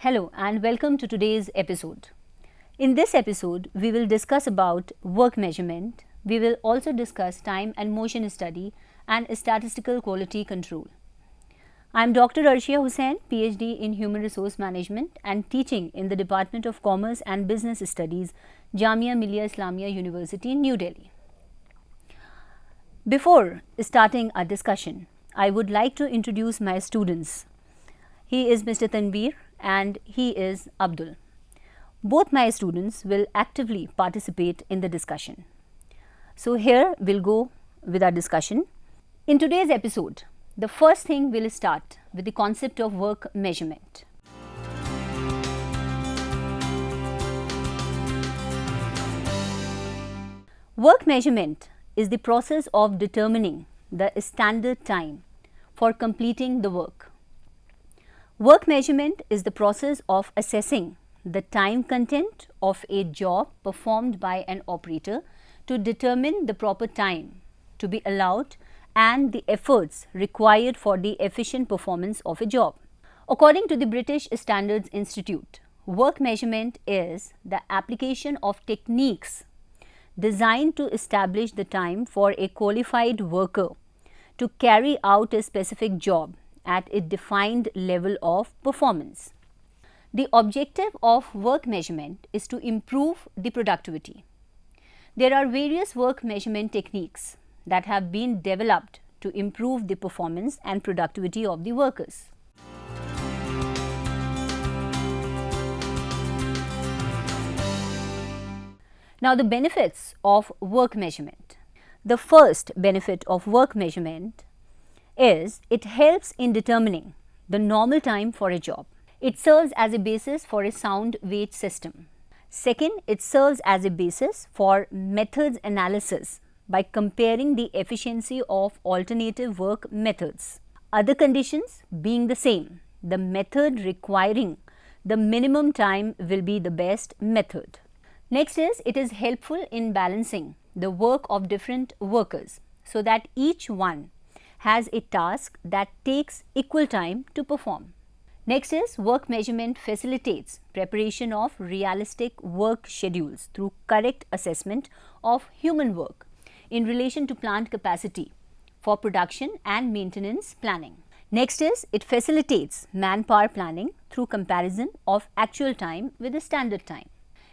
Hello and welcome to today's episode. In this episode, we will discuss about work measurement. We will also discuss time and motion study and statistical quality control. I am Dr. Arshia Hussain, PhD in Human Resource Management and teaching in the Department of Commerce and Business Studies, Jamia Millia Islamia University, New Delhi. Before starting our discussion, I would like to introduce my students. He is Mr. Tanveer and he is Abdul. Both my students will actively participate in the discussion. So here we'll go with our discussion. In today's episode, the first thing we'll start with the concept of work measurement. Work measurement is the process of determining the standard time for completing the work. Work measurement is the process of assessing the time content of a job performed by an operator to determine the proper time to be allowed and the efforts required for the efficient performance of a job. According to the British Standards Institute, work measurement is the application of techniques designed to establish the time for a qualified worker to carry out a specific job at a defined level of performance. The objective of work measurement is to improve the productivity. There are various work measurement techniques that have been developed to improve the performance and productivity of the workers. Now, the benefits of work measurement. The first benefit of work measurement is it helps in determining the normal time for a job. It serves as a basis for a sound wage system. Second, it serves as a basis for methods analysis by comparing the efficiency of alternative work methods. Other conditions being the same, the method requiring the minimum time will be the best method. Next is, it is helpful in balancing the work of different workers so that each one has a task that takes equal time to perform. Next is, work measurement facilitates preparation of realistic work schedules through correct assessment of human work in relation to plant capacity for production and maintenance planning. Next is, it facilitates manpower planning through comparison of actual time with the standard time.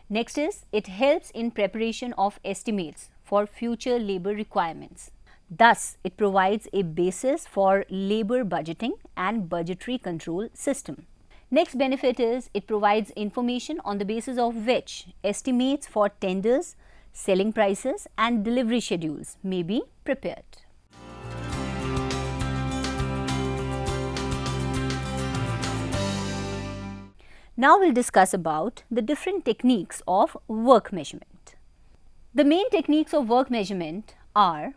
Next is, it helps in preparation of estimates for future labor requirements. Thus, it provides a basis for labor budgeting and budgetary control system. Next benefit is it provides information on the basis of which estimates for tenders, selling prices and delivery schedules may be prepared. Now we'll discuss about the different techniques of work measurement. The main techniques of work measurement are: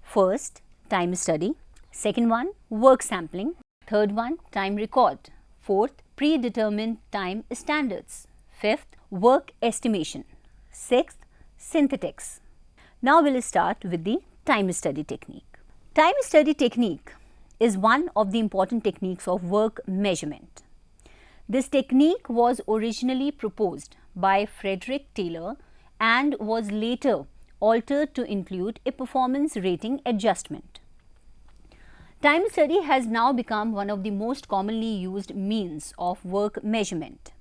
first, time study; second one, work sampling; third one, time record; fourth, predetermined time standards; fifth, work estimation; sixth, synthetics. Now we'll start with the time study technique. Time study technique is one of the important techniques of work measurement. This technique was originally proposed by Frederick Taylor and was later altered to include a performance rating adjustment. Time study has now become one of the most commonly used means of work measurement.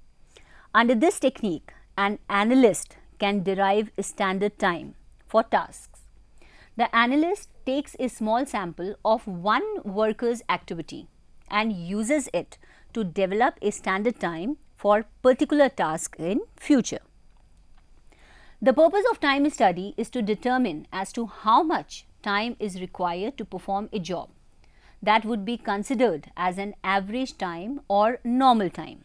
Under this technique, an analyst can derive a standard time for tasks. The analyst takes a small sample of one worker's activity and uses it to develop a standard time for particular task in future. The purpose of time study is to determine as to how much time is required to perform a job that would be considered as an average time or normal time.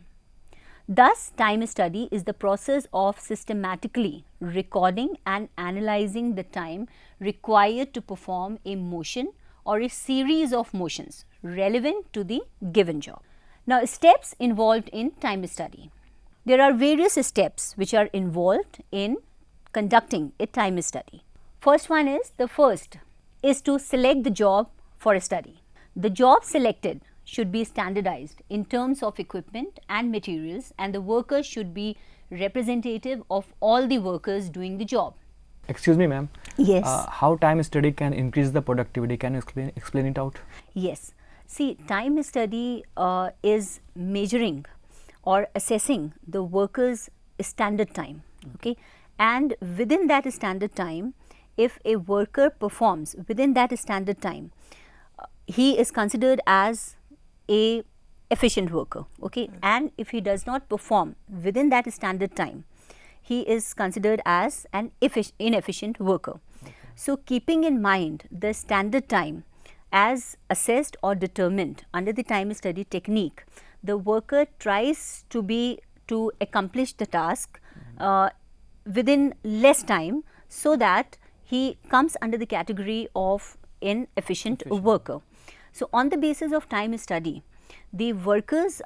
Thus, time study is the process of systematically recording and analyzing the time required to perform a motion or a series of motions relevant to the given job. Now, steps involved in time study. There are various steps which are involved in conducting a time study. First one is, to select the job for a study. The job selected should be standardized in terms of equipment and materials, and the workers should be representative of all the workers doing the job. Excuse me, ma'am. Yes. How time study can increase the productivity? Can you explain it out? Yes. See, time study is measuring or assessing the workers' standard time. Okay, and within that standard time, if a worker performs within that standard time, he is considered as a efficient worker. Okay, and if he does not perform within that standard time, he is considered as an inefficient worker. So, keeping in mind the standard time as assessed or determined under the time study technique, the worker tries to accomplish the task within less time, so that he comes under the category of inefficient worker. So, on the basis of time study, the workers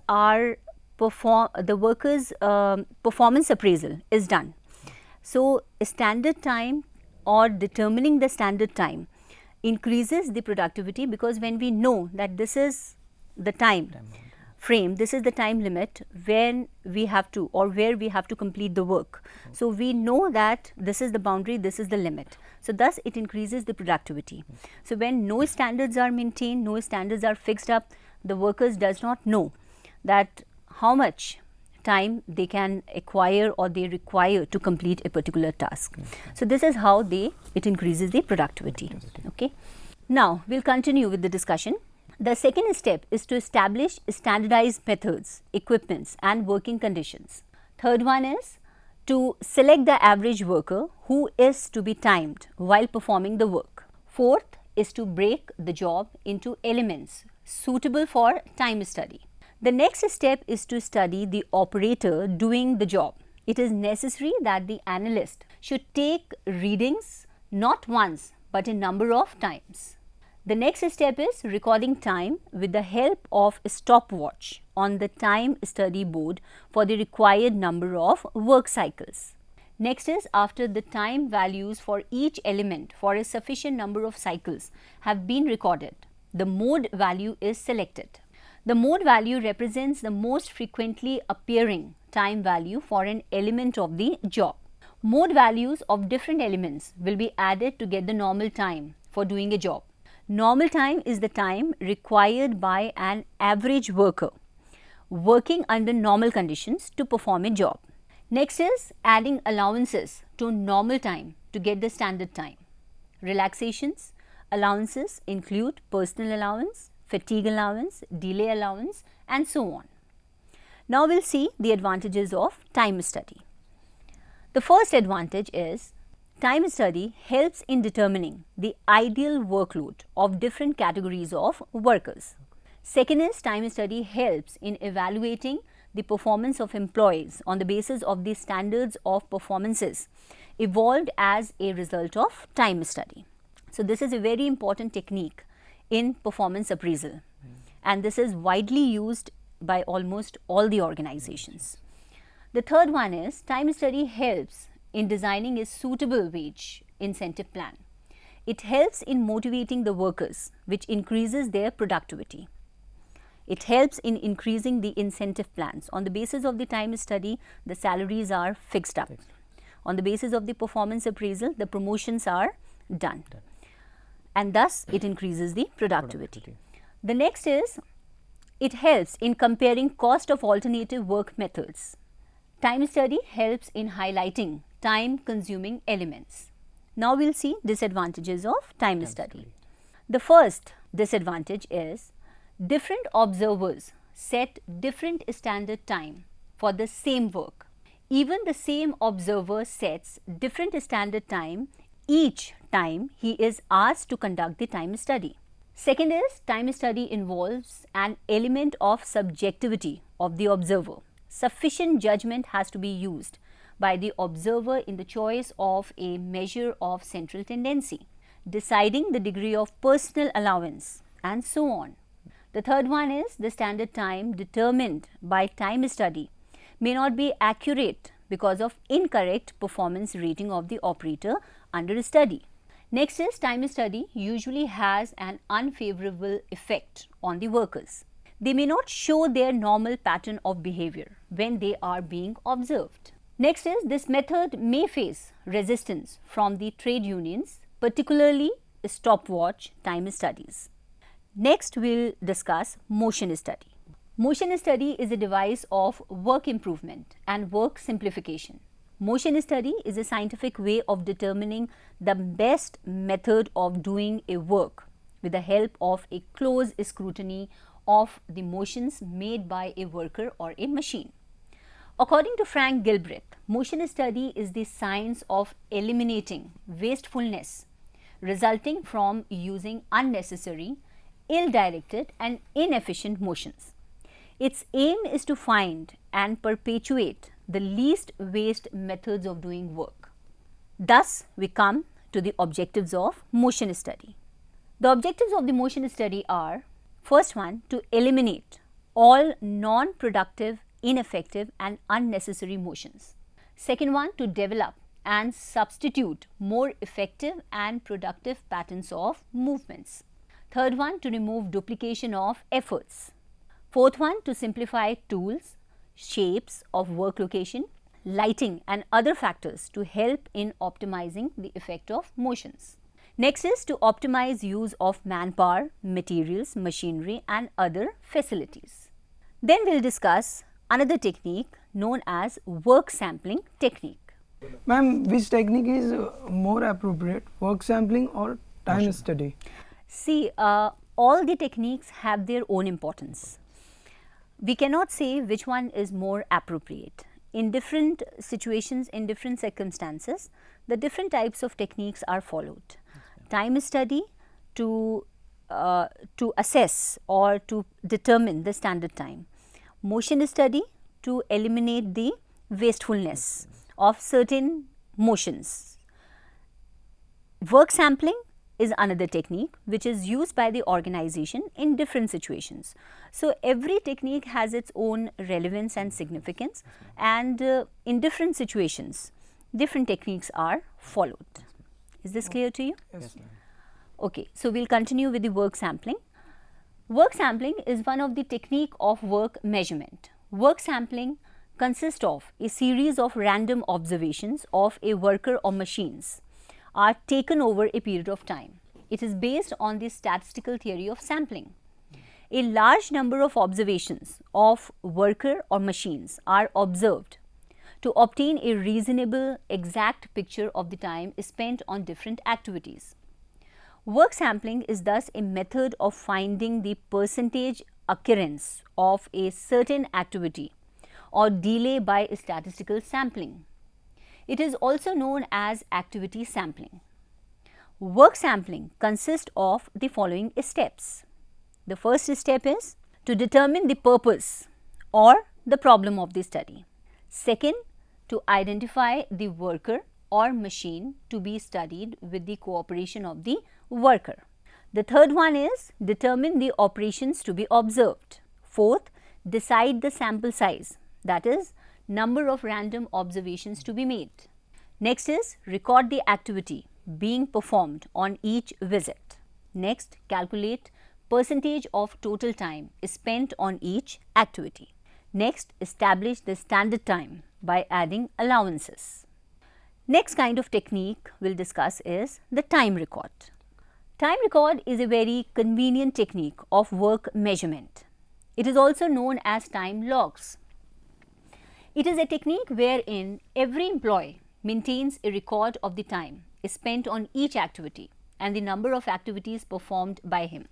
performance appraisal is done. So, standard time or determining the standard time increases the productivity, because when we know that this is the time frame, this is the time limit when we have to, or where we have to complete the work. So, we know that this is the boundary, this is the limit. So, thus it increases the productivity. So, when no standards are maintained, no standards are fixed up, the workers does not know that how much time they can acquire or they require to complete a particular task. So, this is how it increases the productivity. Okay. Now, we will continue with the discussion. The second step is to establish standardized methods, equipments and working conditions. Third one is to select the average worker who is to be timed while performing the work. Fourth is to break the job into elements suitable for time study. The next step is to study the operator doing the job. It is necessary that the analyst should take readings not once but a number of times. The next step is recording time with the help of a stopwatch on the time study board for the required number of work cycles. Next is, after the time values for each element for a sufficient number of cycles have been recorded, the mode value is selected. The mode value represents the most frequently appearing time value for an element of the job. Mode values of different elements will be added to get the normal time for doing a job. Normal time is the time required by an average worker working under normal conditions to perform a job. Next is adding allowances to normal time to get the standard time. Relaxations, allowances include personal allowance, fatigue allowance, delay allowance and so on. Now, we will see the advantages of time study. The first advantage is time study helps in determining the ideal workload of different categories of workers. Second is, time study helps in evaluating the performance of employees on the basis of the standards of performances evolved as a result of time study. So, this is a very important technique in performance appraisal, and this is widely used by almost all the organizations. The third one is, time study helps in designing a suitable wage incentive plan. It helps in motivating the workers, which increases their productivity. It helps in increasing the incentive plans. On the basis of the time study, the salaries are fixed up. On the basis of the performance appraisal, the promotions are done. And thus, it increases the productivity. The next is, it helps in comparing cost of alternative work methods. Time study helps in highlighting time-consuming elements. Now we'll see disadvantages of time study. The first disadvantage is different observers set different standard time for the same work. Even the same observer sets different standard time each time he is asked to conduct the time study. Second is time study involves an element of subjectivity of the observer. Sufficient judgment has to be used by the observer in the choice of a measure of central tendency, deciding the degree of personal allowance, and so on. The third one is the standard time determined by time study may not be accurate because of incorrect performance rating of the operator under study. Next is time study usually has an unfavorable effect on the workers. They may not show their normal pattern of behavior when they are being observed. Next is this method may face resistance from the trade unions, particularly stopwatch time studies. Next, we'll discuss motion study. Motion study is a device of work improvement and work simplification. Motion study is a scientific way of determining the best method of doing a work with the help of a close scrutiny of the motions made by a worker or a machine. According to Frank Gilbreth, motion study is the science of eliminating wastefulness resulting from using unnecessary, ill-directed and inefficient motions. Its aim is to find and perpetuate the least waste methods of doing work. Thus, we come to the objectives of motion study. The objectives of the motion study are: first one, to eliminate all non-productive, ineffective and unnecessary motions. Second one, to develop and substitute more effective and productive patterns of movements. Third one, to remove duplication of efforts. Fourth one, to simplify tools, shapes of work location, lighting and other factors to help in optimizing the effect of motions. Next is to optimize use of manpower, materials, machinery and other facilities. Then we'll discuss another technique known as work sampling technique. Ma'am, which technique is more appropriate, work sampling or time study? See, all the techniques have their own importance. We cannot say which one is more appropriate. In different situations, in different circumstances, the different types of techniques are followed. Time study to assess or to determine the standard time. Motion study to eliminate the wastefulness of certain motions. Work sampling is another technique which is used by the organization in different situations. So, every technique has its own relevance and significance, and in different situations different techniques are followed. Is this clear to you? Yes, ma'am. Okay, so we'll continue with the work sampling. Work sampling is one of the technique of work measurement. Work sampling consists of a series of random observations of a worker or machines are taken over a period of time. It is based on the statistical theory of sampling. A large number of observations of worker or machines are observed to obtain a reasonable exact picture of the time spent on different activities. Work sampling is thus a method of finding the percentage occurrence of a certain activity or delay by statistical sampling. It is also known as activity sampling. Work sampling consists of the following steps. The first step is to determine the purpose or the problem of the study. Second, to identify the worker or machine to be studied with the cooperation of the worker. The third one is determine the operations to be observed. Fourth, decide the sample size, that is, number of random observations to be made. Next is record the activity being performed on each visit. Next, calculate percentage of total time spent on each activity. Next, establish the standard time by adding allowances. Next kind of technique we'll discuss is the time record. Time record is a very convenient technique of work measurement. It is also known as time logs. It is a technique wherein every employee maintains a record of the time spent on each activity and the number of activities performed by him.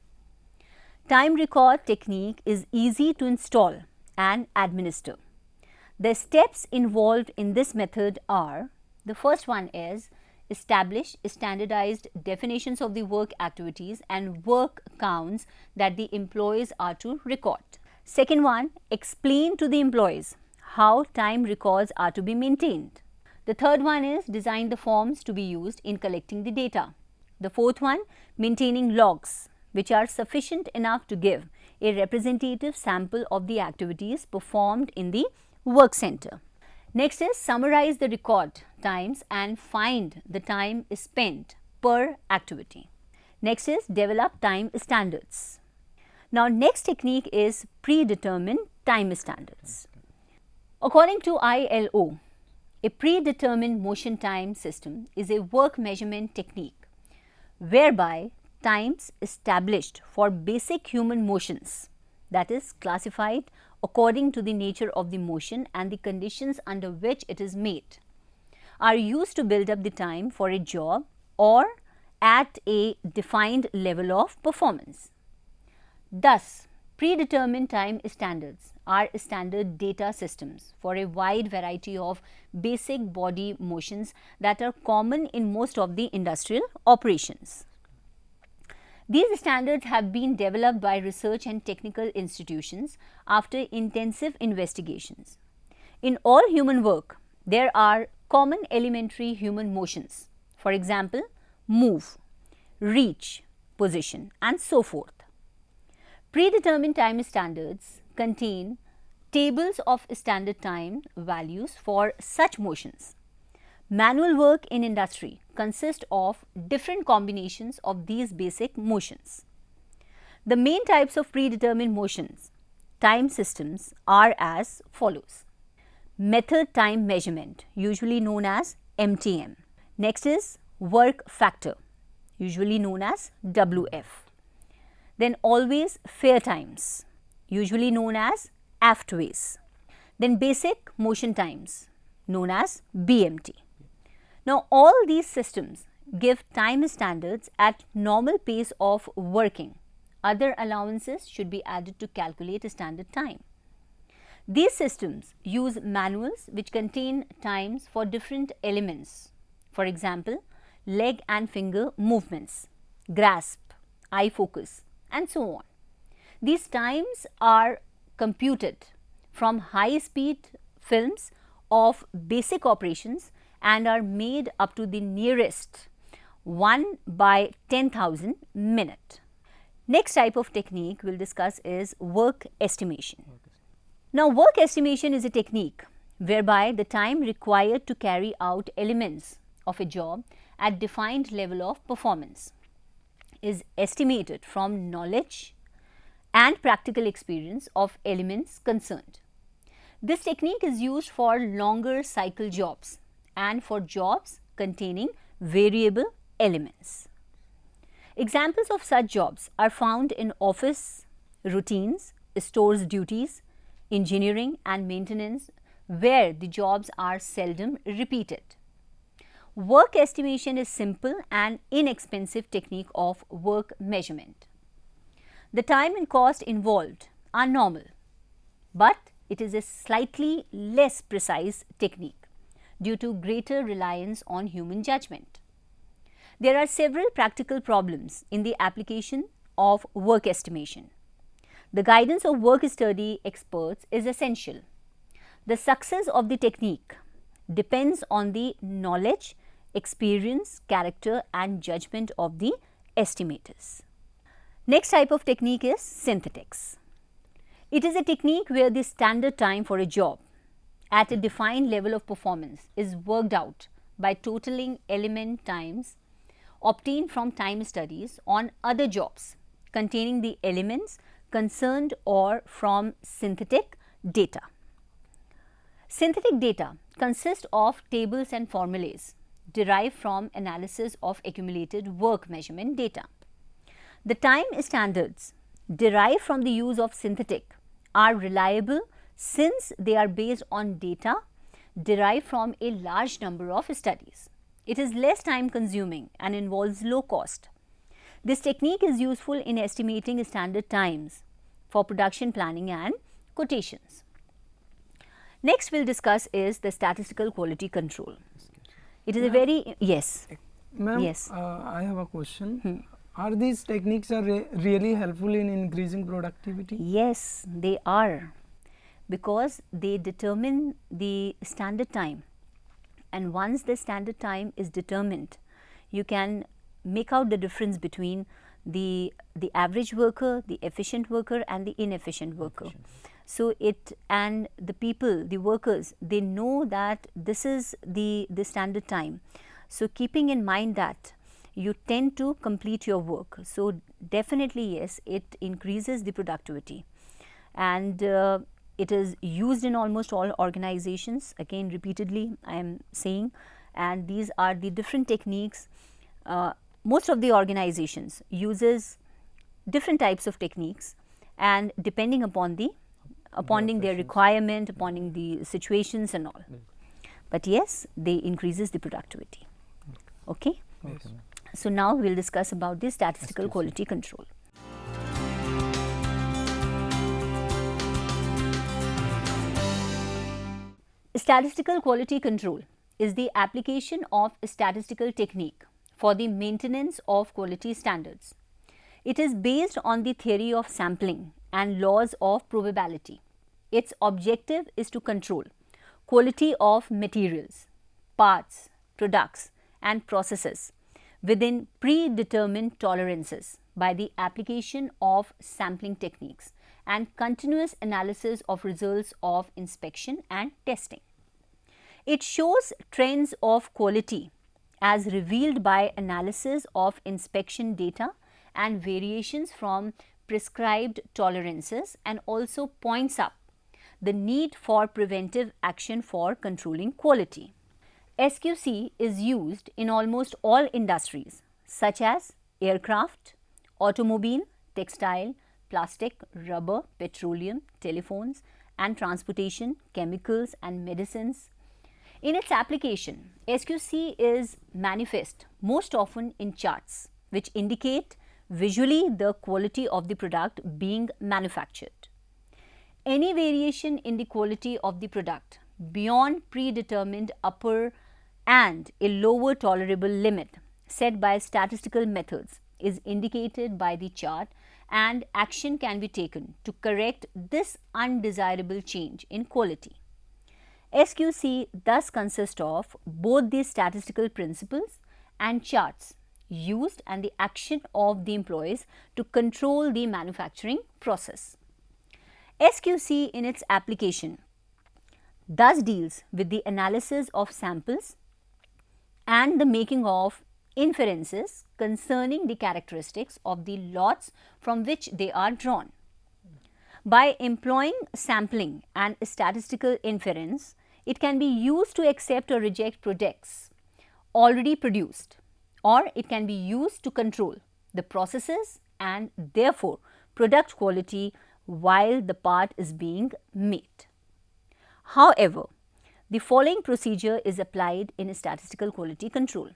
Time record technique is easy to install and administer. The steps involved in this method are: the first one is establish standardized definitions of the work activities and work counts that the employees are to record. Second one, explain to the employees how time records are to be maintained. The third one is design the forms to be used in collecting the data. The fourth one, maintaining logs which are sufficient enough to give a representative sample of the activities performed in the work center. Next is summarize the record times and find the time spent per activity. Next is develop time standards. Now, next technique is predetermined time standards. According to ILO, a predetermined motion time system is a work measurement technique whereby times established for basic human motions, that is classified according to the nature of the motion and the conditions under which it is made, are used to build up the time for a job or at a defined level of performance. Thus, predetermined time standards are standard data systems for a wide variety of basic body motions that are common in most of the industrial operations. These standards have been developed by research and technical institutions after intensive investigations. In all human work, there are common elementary human motions, for example, move, reach, position, and so forth. Predetermined time standards contain tables of standard time values for such motions. Manual work in industry consists of different combinations of these basic motions. The main types of predetermined motions time systems are as follows: method time measurement, usually known as MTM. Next is work factor, usually known as WF. Then always fair times, usually known as AFTWAYS. Then basic motion times, known as BMT. Now, all these systems give time standards at normal pace of working. Other allowances should be added to calculate standard time. These systems use manuals which contain times for different elements. For example, leg and finger movements, grasp, eye focus, and so on. These times are computed from high-speed films of basic operations and are made up to the nearest 1 by 10,000 minute. Next type of technique we will discuss is work estimation. Now, work estimation is a technique whereby the time required to carry out elements of a job at defined level of performance is estimated from knowledge and practical experience of elements concerned. This technique is used for longer cycle jobs and for jobs containing variable elements. Examples of such jobs are found in office routines, stores duties, engineering and maintenance, where the jobs are seldom repeated. Work estimation is simple and inexpensive technique of work measurement. The time and cost involved are normal, but it is a slightly less precise technique due to greater reliance on human judgment. There are several practical problems in the application of work estimation. The guidance of work study experts is essential. The success of the technique depends on the knowledge, experience, character and judgment of the estimators. Next type of technique is synthetics. It is a technique where the standard time for a job at a defined level of performance is worked out by totaling element times obtained from time studies on other jobs containing the elements concerned or from synthetic data. Synthetic data consist of tables and formulas derived from analysis of accumulated work measurement data. The time standards derived from the use of synthetic are reliable, since they are based on data derived from a large number of studies. It is less time consuming and involves low cost. This technique is useful in estimating standard times for production planning and quotations. Next we will discuss is the statistical quality control. It is a very, yes. Ma'am, Yes. I have a question. Are these techniques really helpful in increasing productivity? Yes, they are, because they determine the standard time, and once the standard time is determined, you can make out the difference between the average worker, the efficient worker and the inefficient worker. So it, and the people, the workers, they know that this is the standard time. So keeping in mind that, you tend to complete your work. So definitely yes, it increases the productivity, and it is used in almost all organizations, again repeatedly I am saying, and these are the different techniques. Most of the organizations uses different types of techniques, and depending upon the their requirement, upon the situations and all. But yes, they increases the productivity. Okay. Yes. So now we will discuss about the statistical quality control. Statistical quality control is the application of a statistical technique for the maintenance of quality standards. It is based on the theory of sampling and laws of probability. Its objective is to control quality of materials, parts, products and processes within predetermined tolerances by the application of sampling techniques and continuous analysis of results of inspection and testing. It shows trends of quality as revealed by analysis of inspection data and variations from prescribed tolerances, and also points up the need for preventive action for controlling quality. SQC is used in almost all industries such as aircraft, automobile, textile, plastic, rubber, petroleum, telephones and transportation, chemicals and medicines. In its application, SQC is manifest most often in charts which indicate visually the quality of the product being manufactured. Any variation in the quality of the product beyond predetermined upper and a lower tolerable limit set by statistical methods is indicated by the chart, and action can be taken to correct this undesirable change in quality. SQC thus consists of both the statistical principles and charts used and the action of the employees to control the manufacturing process. SQC in its application thus deals with the analysis of samples and the making of inferences concerning the characteristics of the lots from which they are drawn. By employing sampling and statistical inference, it can be used to accept or reject products already produced, or it can be used to control the processes and therefore product quality while the part is being made. However, the following procedure is applied in statistical quality control.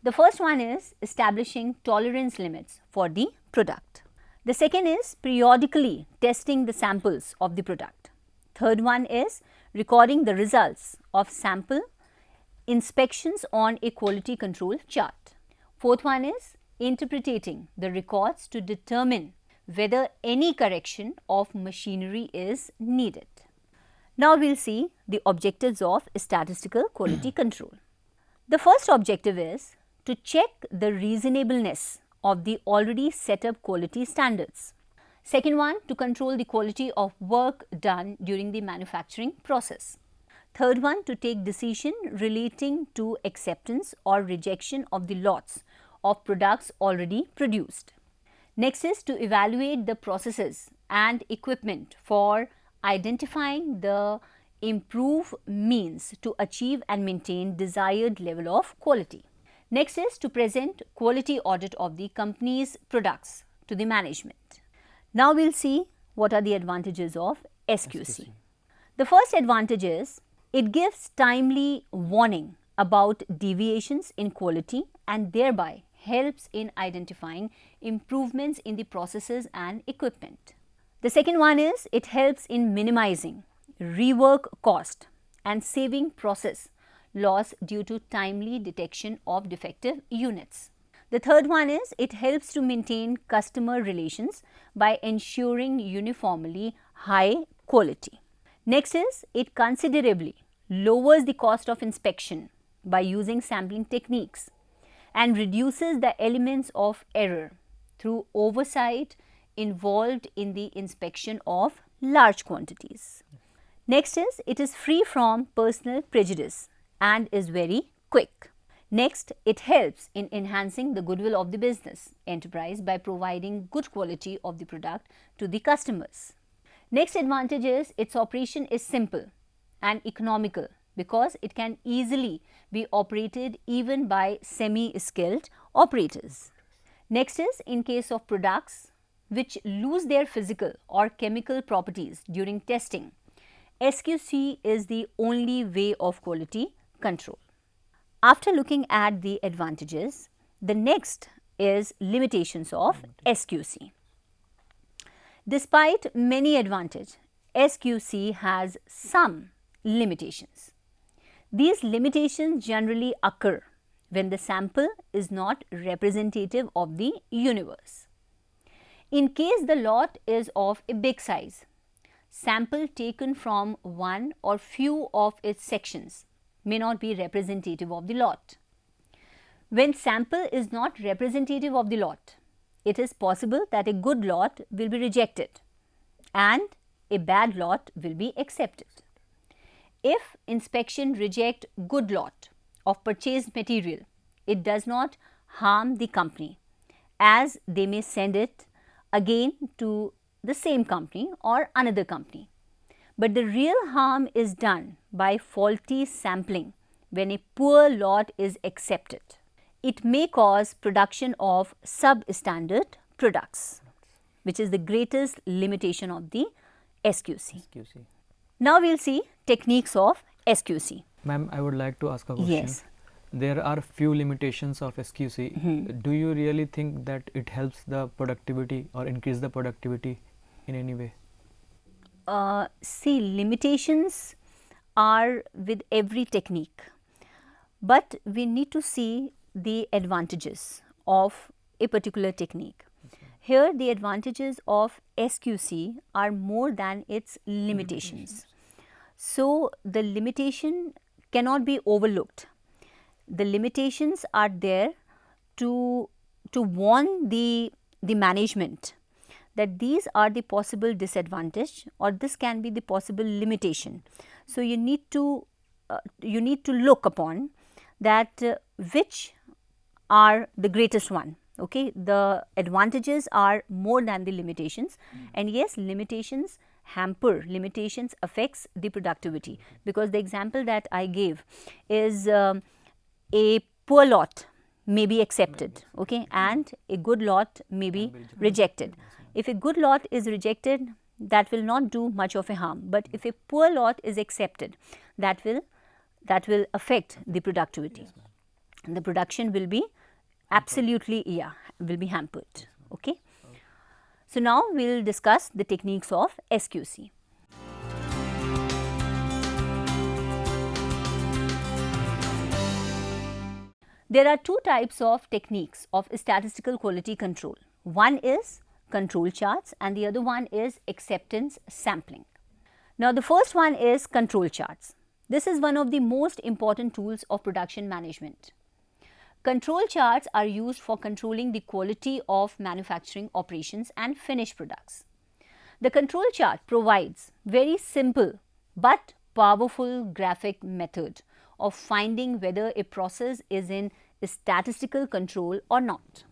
The first one is establishing tolerance limits for the product. The second is periodically testing the samples of the product. Third one is recording the results of sample inspections on a quality control chart. Fourth one is interpreting the records to determine whether any correction of machinery is needed. Now we will see the objectives of statistical quality control. The first objective is to check the reasonableness of the already set up quality standards. Second one, to control the quality of work done during the manufacturing process. Third one, to take decision relating to acceptance or rejection of the lots of products already produced. Next is to evaluate the processes and equipment for identifying the improved means to achieve and maintain desired level of quality. Next is to present quality audit of the company's products to the management. Now we will see what are the advantages of SQC. The first advantage is it gives timely warning about deviations in quality and thereby helps in identifying improvements in the processes and equipment. The second one is it helps in minimizing rework cost and saving process loss due to timely detection of defective units. The third one is it helps to maintain customer relations by ensuring uniformly high quality. Next is it considerably lowers the cost of inspection by using sampling techniques and reduces the elements of error through oversight involved in the inspection of large quantities. Next is it is free from personal prejudice and is very quick. Next, it helps in enhancing the goodwill of the business enterprise by providing good quality of the product to the customers. Next advantage is its operation is simple and economical because it can easily be operated even by semi-skilled operators. Next is in case of products which lose their physical or chemical properties during testing, SQC is the only way of quality control. After looking at the advantages, the next is limitations of SQC. Despite many advantages, SQC has some limitations. These limitations generally occur when the sample is not representative of the universe. In case the lot is of a big size, sample taken from one or few of its sections may not be representative of the lot. When sample is not representative of the lot, it is possible that a good lot will be rejected and a bad lot will be accepted. If inspection reject good lot of purchased material, it does not harm the company as they may send it again to the same company or another company. But the real harm is done by faulty sampling when a poor lot is accepted. It may cause production of substandard products, which is the greatest limitation of the SQC. Now we will see techniques of SQC. Ma'am, I would like to ask a question. Yes. There are few limitations of SQC. Do you really think that it helps the productivity or increase the productivity in any way? See, limitations are with every technique, but we need to see the advantages of a particular technique. Here, the advantages of SQC are more than its limitations. So, the limitation cannot be overlooked. The limitations are there to warn the management that these are the possible disadvantage or this can be the possible limitation. So, you need to look upon that which are the greatest one. Okay, the advantages are more than the limitations, and yes, limitations hamper, limitations affects the productivity, because the example that I gave is a poor lot may be accepted, okay, and a good lot may be rejected. If a good lot is rejected, that will not do much of a harm, but if a poor lot is accepted, that will affect the productivity. And the production will be absolutely, will be hampered, okay. So, now we will discuss the techniques of SQC. There are two types of techniques of statistical quality control. One is control charts and the other one is acceptance sampling. Now, the first one is control charts. This is one of the most important tools of production management. Control charts are used for controlling the quality of manufacturing operations and finished products. The control chart provides very simple but powerful graphic method of finding whether a process is in statistical control or not.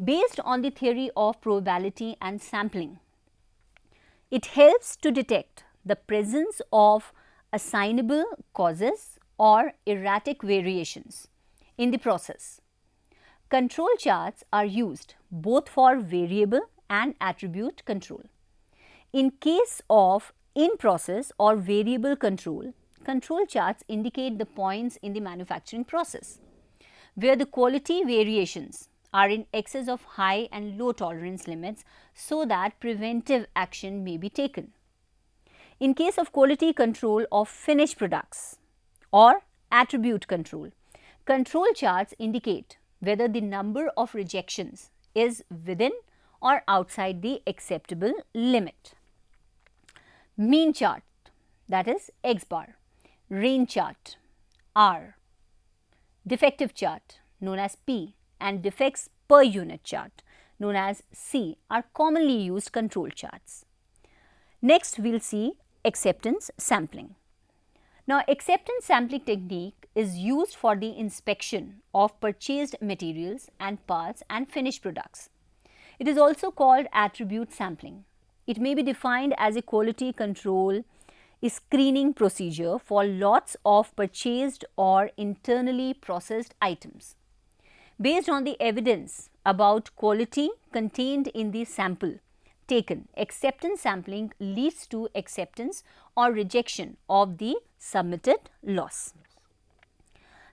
Based on the theory of probability and sampling, it helps to detect the presence of assignable causes or erratic variations in the process. Control charts are used both for variable and attribute control. In case of In process or variable control, control charts indicate the points in the manufacturing process where the quality variations are in excess of high and low tolerance limits so that preventive action may be taken. In case of quality control of finished products or attribute control, control charts indicate whether the number of rejections is within or outside the acceptable limit. Mean chart, that is X bar, range chart R, defective chart known as P, and defects per unit chart known as C are commonly used control charts. Next, we will see acceptance sampling. Now, acceptance sampling technique is used for the inspection of purchased materials and parts and finished products. It is also called attribute sampling. It may be defined as a quality control screening procedure for lots of purchased or internally processed items. Based on the evidence about quality contained in the sample taken, acceptance sampling leads to acceptance or rejection of the submitted loss.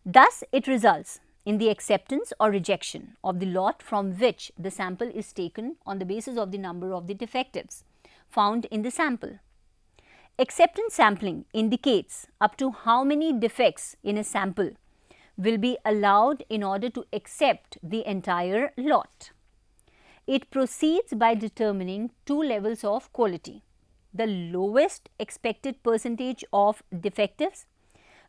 Thus, it results in the acceptance or rejection of the lot from which the sample is taken on the basis of the number of the defectives found in the sample. Acceptance sampling indicates up to how many defects in a sample will be allowed in order to accept the entire lot. It proceeds by determining two levels of quality: the lowest expected percentage of defectives,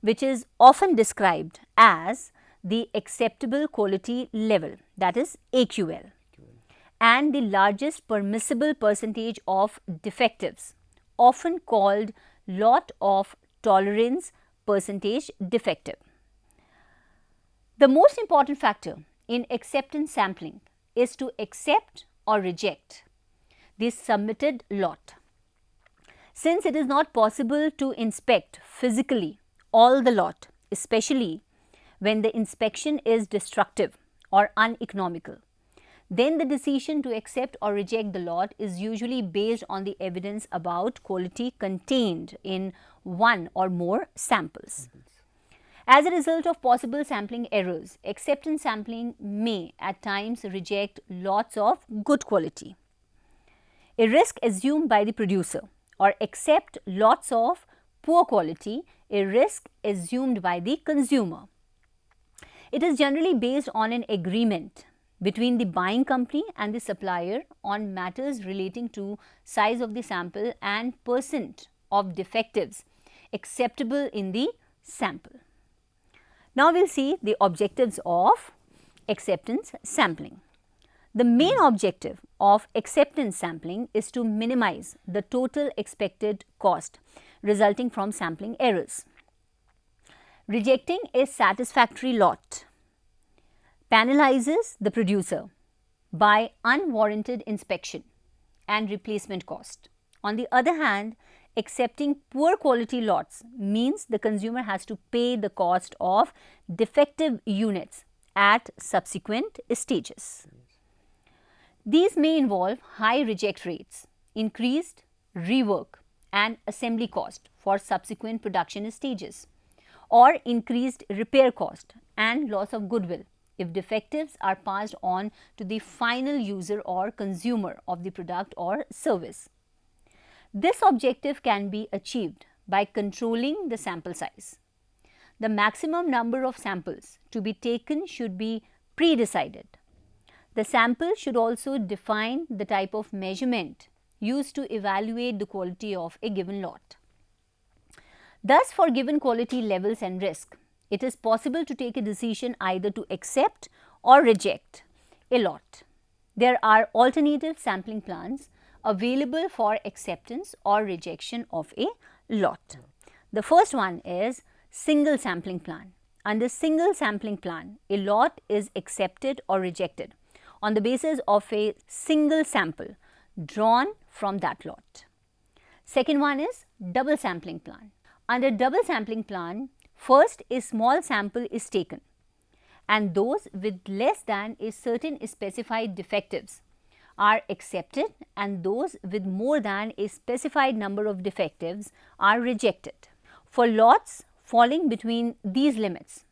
which is often described as the acceptable quality level, that is AQL, and the largest permissible percentage of defectives, often called lot of tolerance percentage defective. The most important factor in acceptance sampling is to accept or reject the submitted lot. Since it is not possible to inspect physically all the lot, especially when the inspection is destructive or uneconomical, then the decision to accept or reject the lot is usually based on the evidence about quality contained in one or more samples. As a result of possible sampling errors, acceptance sampling may at times reject lots of good quality, a risk assumed by the producer, or accept lots of poor quality, a risk assumed by the consumer. It is generally based on an agreement between the buying company and the supplier on matters relating to size of the sample and percent of defectives acceptable in the sample. Now, we will see the objectives of acceptance sampling. The main objective of acceptance sampling is to minimize the total expected cost resulting from sampling errors. Rejecting a satisfactory lot penalizes the producer by unwarranted inspection and replacement cost. On the other hand, accepting poor quality lots means the consumer has to pay the cost of defective units at subsequent stages. These may involve high reject rates, increased rework and assembly cost for subsequent production stages, or increased repair cost and loss of goodwill if defectives are passed on to the final user or consumer of the product or service. This objective can be achieved by controlling the sample size. The maximum number of samples to be taken should be pre-decided. The sample should also define the type of measurement used to evaluate the quality of a given lot. Thus, for given quality levels and risk, it is possible to take a decision either to accept or reject a lot. There are alternative sampling plans available for acceptance or rejection of a lot. The first one is single sampling plan. Under single sampling plan, a lot is accepted or rejected on the basis of a single sample drawn from that lot. Second one is double sampling plan. Under double sampling plan, first a small sample is taken and those with less than a certain specified defectives are accepted and those with more than a specified number of defectives are rejected. For lots falling between these limits,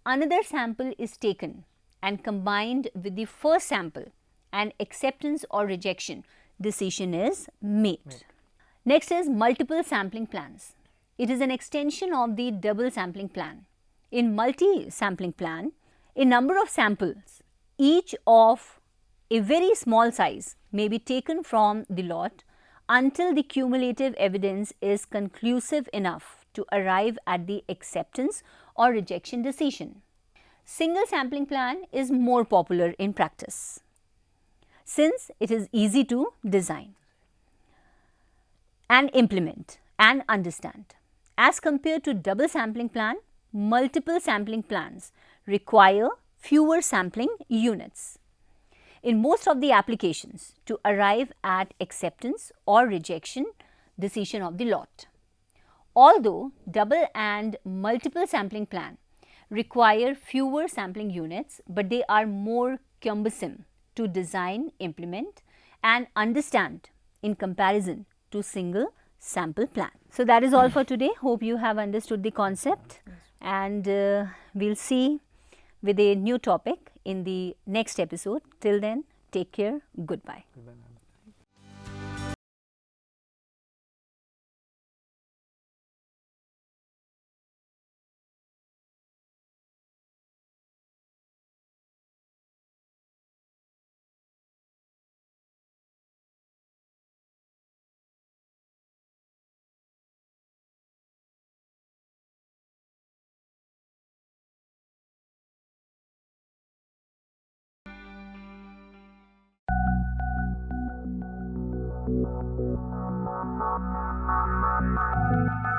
another sample is taken and combined with the first sample and acceptance or rejection decision is made. Next is multiple sampling plans. It is an extension of the double sampling plan. In multi-sampling plan, a number of samples, each of a very small size, may be taken from the lot until the cumulative evidence is conclusive enough to arrive at the acceptance or rejection decision. Single sampling plan is more popular in practice since it is easy to design and implement and understand. As compared to double sampling plan, multiple sampling plans require fewer sampling units in most of the applications to arrive at acceptance or rejection decision of the lot. Although double and multiple sampling plan require fewer sampling units, but they are more cumbersome to design, implement and understand in comparison to single sample plan. So, that is all for today. Hope you have understood the concept, and we will see with a new topic in the next episode. Till then, take care. Goodbye. Goodbye, ma'am. Thank you.